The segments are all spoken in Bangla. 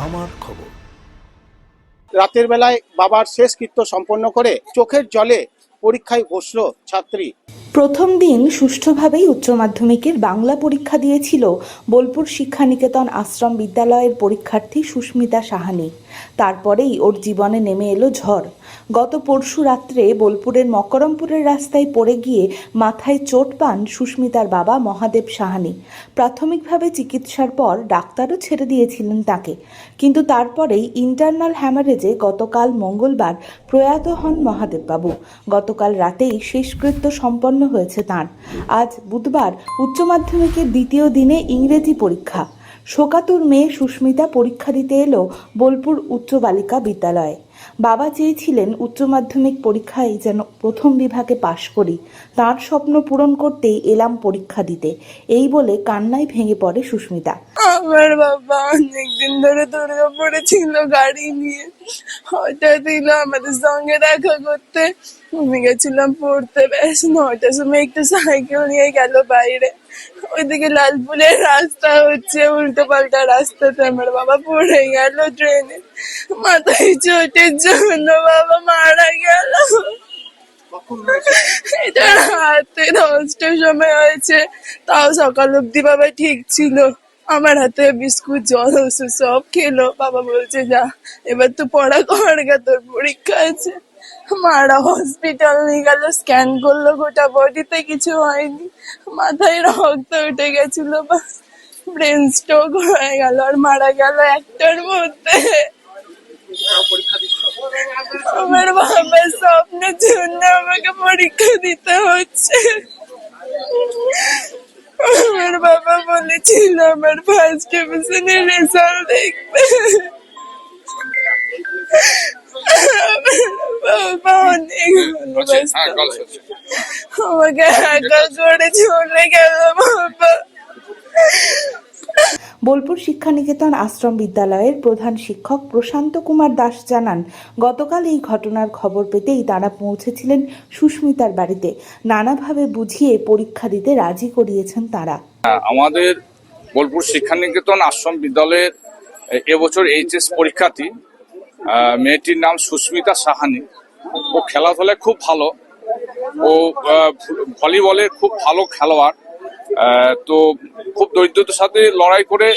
আমার খবর। রাতের বেলায় বাবার শেষকৃত্য সম্পন্ন করে চোখের জলে পরীক্ষায় বসল ছাত্রী। প্রথম দিন সুষ্ঠুভাবেই উচ্চ মাধ্যমিকের বাংলা পরীক্ষা দিয়েছিল বোলপুর শিক্ষানিকেতন আশ্রম বিদ্যালয়ের পরীক্ষার্থী সুস্মিতা সাহানি। তারপরেই ওর জীবনে নেমে এলো ঝড়। গত পরশু রাত্রে বোলপুরের মকরমপুরের রাস্তায় পড়ে গিয়ে মাথায় চোট পান সুস্মিতার বাবা মহাদেব সাহানি। প্রাথমিকভাবে চিকিৎসার পর ডাক্তারও ছেড়ে দিয়েছিলেন তাকে, কিন্তু তারপরেই ইন্টারনাল হ্যামারেজে গতকাল মঙ্গলবার প্রয়াত হন মহাদেববাবু। গতকাল রাতেই শেষকৃত্য সম্পন্ন হয়েছে তাঁর। আজ বুধবার উচ্চ মাধ্যমিকের দ্বিতীয় দিনে ইংরেজি পরীক্ষা। শোকাতুর মেয়ে সুস্মিতা পরীক্ষা দিতে এলো বোলপুর উচ্চ বালিকা বিদ্যালয়ে। বাবা চেয়েছিলেন উচ্চ মাধ্যমিক পরীক্ষায় যেন প্রথম বিভাগে পাশ করি। তার স্বপ্ন পূরণ করতেই এলাম পরীক্ষা দিতে, এই বলে কান্নায় ভেঙে পড়ে সুস্মিতা। আমার বাবা অনেকদিন ধরে দুর্গাপুরে ছিল গাড়ি নিয়ে, হঠাৎ এলো আমাদের সঙ্গে দেখা করতে। আমি গেছিলাম পড়তে, ব্যাস 9টার সময় একটু সাইকেল নিয়ে গেল বাইরে। ওইদিকে লালপুরের রাস্তা হচ্ছে, উল্টো পাল্টা রাস্তাতে আমার বাবা পড়ে গেল ট্রেনে। মাথায় চোটের জন্য বাবা মারা গেল। এটা রাতে 10টার সময় হয়েছে, তাও সকাল অব্দি বাবা ঠিক ছিল। আমার হাতে বিস্কুট জল ওষুধ সব খেলো। বাবা বলছে যা এবার তো পড়া কর গা, তোর পরীক্ষা আছে। মারা হসপিটাল নিয়ে গেল, স্ক্যান করলো, গোটা বডিতে কিছু হয়নি, মাথায় রক্ত উঠে গেছিল, ব্রেন স্ট্রোক হয়ে গেল আর মারা গেল 1টার মধ্যে। আমার বাবার স্বপ্নের জন্য আমাকে পরীক্ষা দিতে হচ্ছে। আমার বাবা বলেছিল আমার ফার্স্ট ডিভিশনের রেজাল্ট দেখবে। বাবা অনেক ভালোবাসতো, আমাকে একা করে চলে গেল বাবা। বোলপুর শিক্ষানিকেতন আশ্রম বিদ্যালয়ের প্রধান শিক্ষক প্রশান্ত কুমার দাস জানান, গতকাল এই ঘটনার খবর পেতেই তারা পৌঁছেছিলেন সুস্মিতার বাড়িতে। নানাভাবে বুঝিয়ে পরীক্ষা দিতে রাজি করিয়েছেন তারা। আমাদের বোলপুর শিক্ষানিকেতন আশ্রম বিদ্যালয়ের এবছর এইচএস পরীক্ষার্থী মেয়েটির নাম সুস্মিতা সাহানি। ও খেলাধুলায় খুব ভালো, ও ভলিবলের খুব ভালো খেলোয়াড়। তো খুব দরিদ্রতার সাথে লড়াই করে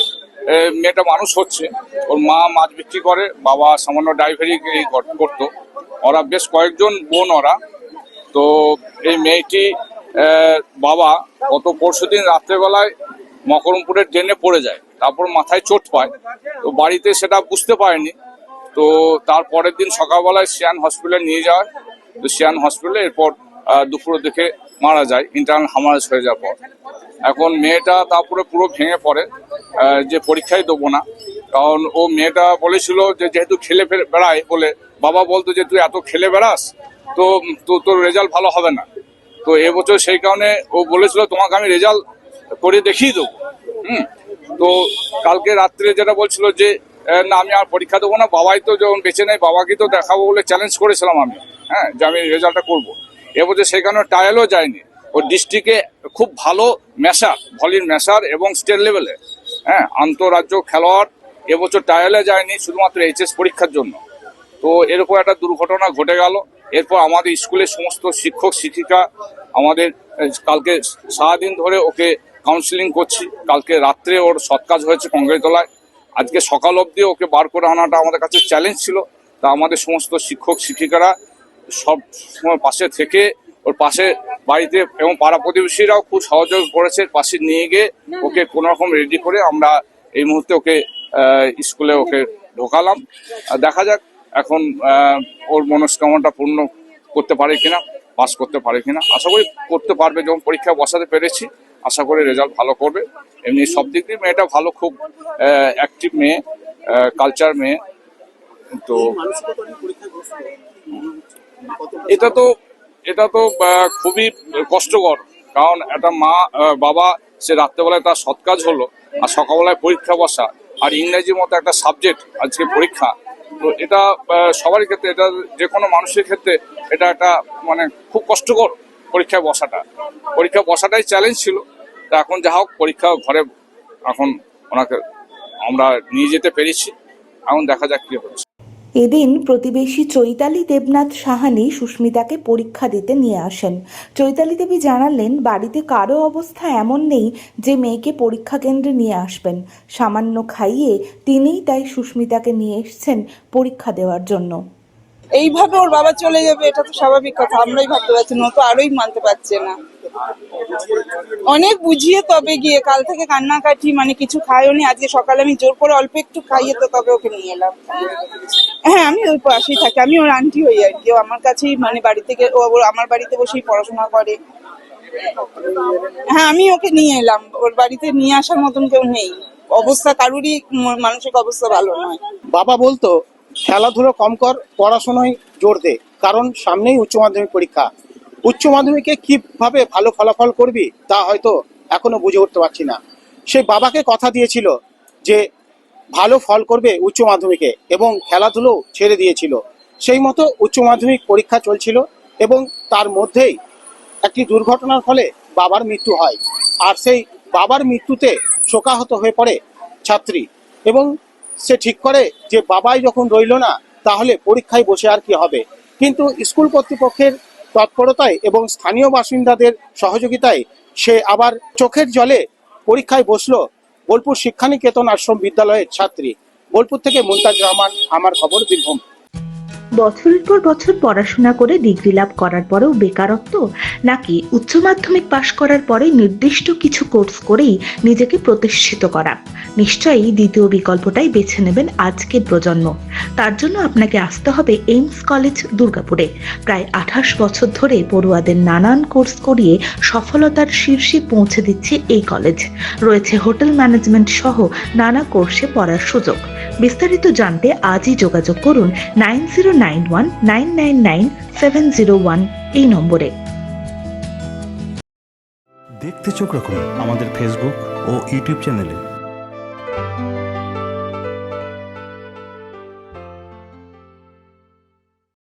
মেয়েটা মানুষ হচ্ছে। ওর মা মাছ বিক্রি করে, বাবা সামান্য ড্রাইভারি করতো। ওরা বেশ কয়েকজন বোন ওরা। তো এই মেয়েটি বাবা গত পরশুদিন রাত্রেবেলায় মকরমপুরের ট্রেনে পড়ে যায়, তারপর মাথায় চোট পায়। তো বাড়িতে সেটা বুঝতে পারেনি। তো তার পরের দিন সকালবেলায় সিয়ান হসপিটালে নিয়ে যায়। তো সিয়ান হসপিটালে এরপর দুপুরের দিকে মারা যায় ইন্টারনাল হ্যামারেজ হয়ে যাওয়ার পর। এখন মেয়েটা তারপরে পুরো ভেঙে পড়ে যে পরীক্ষায় দেবো না। কারণ ও মেয়েটা বলেছিল যে যেহেতু খেলে বেড়ায় বলে, বাবা বলতো যে তুই এত খেলে বেড়াস তো তোর রেজাল্ট ভালো হবে না। তো এবছর সেই কারণে ও বলেছিল তোমাকে আমি রেজাল্ট করে দেখিয়ে দেবো। তো কালকে রাত্রে যেটা বলছিল যে না আমি আর পরীক্ষা দেবো না, বাবাই তো যখন বেঁচে নেই বাবাকে তো দেখাবো বলে চ্যালেঞ্জ করেছিলাম আমি, যে আমি রেজাল্টটা করবো। এবছর সেই কারণে ট্রায়ালও যায়নি। ও ডিস্ট্রিক্টে খুব ভালো ম্যাশার, ভলির ম্যাশার এবং স্টেট লেভেলে আন্তঃরাজ্য খেলোয়াড়। এবছর ট্রায়ালে যায়নি শুধুমাত্র এইচএস পরীক্ষার জন্য। তো এরকম একটা দুর্ঘটনা ঘটে গেল। এরপর আমাদের স্কুলের সমস্ত শিক্ষক শিক্ষিকা আমাদের কালকে সারাদিন ধরে ওকে কাউন্সিলিং করছি। কালকে রাত্রে ওর সৎকাজ হয়েছে কংগ্রেতলায়। আজকে সকাল অবধি ওকে বার করে আনাটা আমাদের কাছে চ্যালেঞ্জ ছিল। তা আমাদের সমস্ত শিক্ষক শিক্ষিকারা সব সময় পাশে থেকে ওর পাশে বাড়িতে এবং পাড়া প্রতিবেশীরাও খুব সহযোগ করেছে, পাশে নিয়ে গিয়ে ওকে কোনো রকম রেডি করে আমরা এই মুহূর্তে ওকে স্কুলে ওকে ঢোকালাম। দেখা যাক এখন ওর মনস্কামনাটা পূর্ণ করতে পারে কিনা, পাস করতে পারে কিনা। আশা করি করতে পারবে, যখন পরীক্ষা বসাতে পেরেছি আশা করি রেজাল্ট ভালো করবে। এমনি সব দিক দিয়ে মেয়েটা ভালো, খুব অ্যাক্টিভ মেয়ে, কালচার মেয়ে। তো এটা তো খুবই কষ্টকর, কারণ একটা মা বাবা সে রাত্রেবেলায় তার সৎ কাজ হলো আর সকালবেলায় পরীক্ষা বসা, আর ইংরেজির মতো একটা সাবজেক্ট আজকে পরীক্ষা। তো এটা সবারই ক্ষেত্রে, এটা যে কোনো মানুষের ক্ষেত্রে এটা একটা মানে খুব কষ্টকর পরীক্ষা বসাটাই চ্যালেঞ্জ ছিল। তা এখন যা হোক পরীক্ষা ঘরে এখন ওনাকে আমরা নিয়ে যেতে পেরেছি। এখন দেখা যাক কি হচ্ছে। এদিন প্রতিবেশী চৈতালি দেবনাথ সাহানি সুস্মিতাকে পরীক্ষা দিতে নিয়ে আসেন। চৈতালি দেবী জানালেন, বাড়িতে কারো অবস্থা এমন নেই যে মেয়েকে পরীক্ষা কেন্দ্রে নিয়ে আসবেন। সামান্য খাইয়ে তিনিই তাই সুস্মিতাকে নিয়ে এসেছেন পরীক্ষা দেওয়ার জন্য। এইভাবে ওর বাবা চলে যাবে এটা তো স্বাভাবিক কথা, আমরাই ভাবতে পারছি না, ও তো আরোই মানতে পারছে না। অনেক বুঝিয়ে তবে গিয়ে কাল থেকে কান্নাকাটি, মানে কিছু খায়ওনি। আজকে সকালে আমি জোর করে অল্প একটু খাইয়ে তো তবে ওকে নিয়ে এলাম। হ্যাঁ, আমি ওই পাশেই থাকি, আমি ওর আন্টি হই আর কি। ও আমার কাছেই, মানে বাড়ি থেকে ও আমার বাড়িতে বসেই পড়াশোনা করে। হ্যাঁ, আমি ওকে নিয়ে এলাম। ওর বাড়িতে নিয়ে আসার মতন কেউ নেই, অবস্থা কারুরই মানসিক অবস্থা ভালো নয়। বাবা বলতো খেলাধুলো কম কর, পড়াশোনায় জোর দে, কারণ সামনেই উচ্চ মাধ্যমিক পরীক্ষা। উচ্চ মাধ্যমিকে কিভাবে ভালো ফলাফল করবি তা হয়তো এখনো বুঝে উঠতে পারছি না। সে বাবাকে কথা দিয়েছিল যে ভালো ফল করবে উচ্চ মাধ্যমিকে এবং খেলাধুলো ছেড়ে দিয়েছিল। সেই মতো উচ্চ মাধ্যমিক পরীক্ষা চলছিল এবং তার মধ্যেই একটি দুর্ঘটনার ফলে বাবার মৃত্যু হয়। আর সেই বাবার মৃত্যুতে শোকাহত হয়ে পড়ে ছাত্রী এবং সে ঠিক করে যে বাবাই যখন রইল না তাহলে পরীক্ষায় বসে আর কি হবে। কিন্তু স্কুল কর্তৃপক্ষের তৎপরতায় এবং স্থানীয় বাসিন্দাদের সহযোগিতায় সে আবার চোখের জলে পরীক্ষায় বসলো বোলপুর শিক্ষানিকেতন আশ্রম বিদ্যালয়ের ছাত্রী। বোলপুর থেকে মুনতাজ রহমান, আমার খবর, বীরভূম। বছরের পর বছর পড়াশোনা করে ডিগ্রি লাভ করার পরেও বেকারত্ব, নাকি উচ্চ মাধ্যমিক পাশ করার পরে নির্দিষ্ট কিছু কোর্স করেই নিজেকে প্রতিষ্ঠিত করা? নিশ্চয়ই দ্বিতীয় বিকল্পটাই বেছে নেবেন আজকের প্রজন্ম। তার জন্য আপনাকে আসতে হবে এইমস কলেজ দুর্গাপুরে। প্রায় 28 বছর ধরে পড়ুয়াদের নানান কোর্স করিয়ে সফলতার শীর্ষে পৌঁছে দিচ্ছে এই কলেজ। রয়েছে হোটেল ম্যানেজমেন্ট সহ নানা কোর্সে পড়ার সুযোগ। বিস্তারিত জানতে আজই যোগাযোগ করুন 9091999701 এই নম্বরে। দেখতে চোখ রাখুন আমাদের ফেসবুক ও ইউটিউব চ্যানেলে।